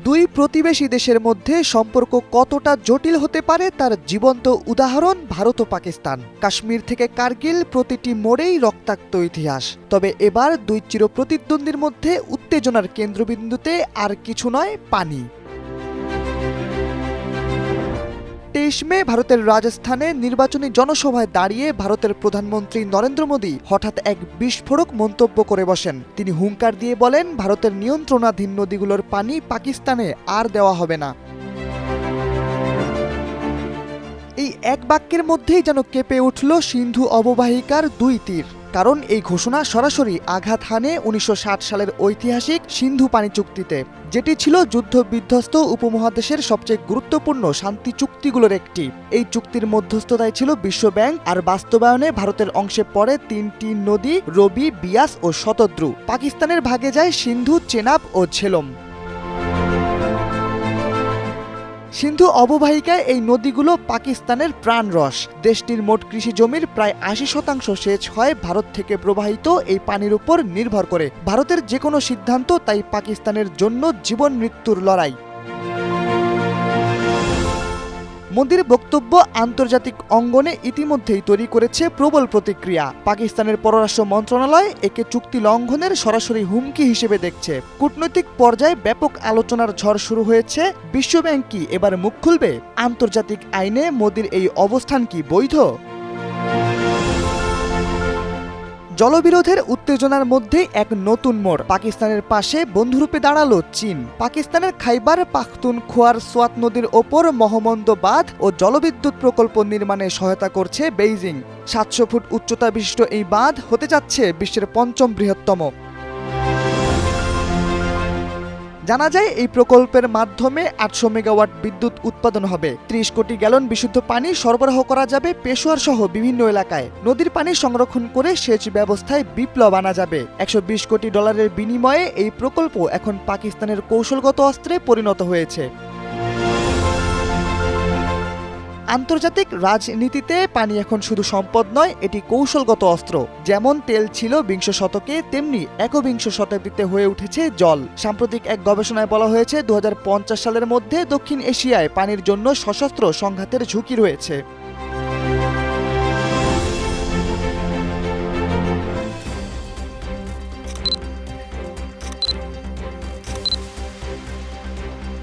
দুই প্রতিবেশী দেশের মধ্যে সম্পর্ক কতটা জটিল হতে পারে তার জীবন্ত উদাহরণ ভারত ও পাকিস্তান। কাশ্মীর থেকে কার্গিল, প্রতিটি মোড়েই রক্তাক্ত ইতিহাস। তবে এবার দুই চিরপ্রতিদ্বন্দ্বীর মধ্যে উত্তেজনার কেন্দ্রবিন্দুতে আর কিছু নয়, পানি। 23 মে ভারতের রাজস্থানে নির্বাচনী জনসভায় দাঁড়িয়ে ভারতের প্রধানমন্ত্রী নরেন্দ্র মোদী হঠাৎ এক বিস্ফোরক মন্তব্য করে বসেন। তিনি হুঙ্কার দিয়ে বলেন, ভারতের নিয়ন্ত্রণাধীন নদীগুলোর পানি পাকিস্তানে আর দেওয়া হবে না। এই এক বাক্যের মধ্যেই যেন কেঁপে উঠল সিন্ধু অববাহিকার দুই তীর। কারণ এই ঘোষণা সরাসরি আঘাত হানে 1960 সালের ঐতিহাসিক সিন্ধু পানি চুক্তিতে, যেটি ছিল যুদ্ধ বিধ্বস্ত উপমহাদেশের সবচেয়ে গুরুত্বপূর্ণ শান্তি চুক্তিগুলোর একটি। এই চুক্তির মধ্যস্থতায় ছিল বিশ্ব ব্যাংক, আর বাস্তবায়নে ভারতের অংশে পড়ে 3টি নদী, রবি, বিয়াস ও শতদ্রু। পাকিস্তানের ভাগে যায় সিন্ধু, চেনাব ও ঝেলম। সিন্ধু অববাহিকায় এই নদীগুলো পাকিস্তানের প্রাণরস। দেশটির মোট কৃষি জমির প্রায় 80% সেচ হয় ভারত থেকে প্রবাহিত এই পানির উপর নির্ভর করে। ভারতের যে কোনো সিদ্ধান্ত তাই পাকিস্তানের জন্য জীবন মৃত্যুর লড়াই। মোদির বক্তব্য আন্তর্জাতিক অঙ্গনে ইতিমধ্যেই তৈরি করেছে প্রবল প্রতিক্রিয়া। পাকিস্তানের পররাষ্ট্র মন্ত্রণালয় একে চুক্তি লঙ্ঘনের সরাসরি হুমকি হিসেবে দেখছে। কূটনৈতিক পর্যায়ে ব্যাপক আলোচনার ঝড় শুরু হয়েছে। বিশ্বব্যাংক কি এবার মুখ খুলবে? আন্তর্জাতিক আইনে মোদির এই অবস্থান কি বৈধ? জলবিরোধের উত্তেজনার মধ্যে এক নতুন মোড়। পাকিস্তানের পাশে বন্ধুরূপে দাঁড়ালো চীন। পাকিস্তানের খাইবার পাখতুনখোয়ার সোয়াত নদীর ওপর মহমন্দ বাঁধ ও জলবিদ্যুৎ প্রকল্প নির্মাণে সহায়তা করছে বেইজিং। 700 ফুট উচ্চতা বিশিষ্ট এই বাঁধ হতে যাচ্ছে বিশ্বের 5ম বৃহত্তম। জানা যায়, এই প্রকল্পের মাধ্যমে 800 মেগাওয়াট বিদ্যুৎ উৎপাদন হবে। 30 কোটি গ্যালন বিশুদ্ধ পানি সরবরাহ করা যাবে পেশোয়ার সহ বিভিন্ন এলাকায়। নদীর পানি সংরক্ষণ করে সেচ ব্যবস্থায় বিপ্লব আনা যাবে। $120 কোটি বিনিময়ে এই প্রকল্প এখন পাকিস্তানের কৌশলগত অস্ত্রে পরিণত হয়েছে। আন্তর্জাতিক রাজনীতিতে পানি এখন শুধু সম্পদ নয়, এটি কৌশলগত অস্ত্র। যেমন তেল ছিল বিংশ শতকে, তেমনি একবিংশ শতাব্দীতে হয়ে উঠেছে জল। সাম্প্রতিক এক গবেষণায় বলা হয়েছে 2050 সালের মধ্যে দক্ষিণ এশিয়ায় পানির জন্য সশস্ত্র সংঘাতের ঝুঁকি রয়েছে।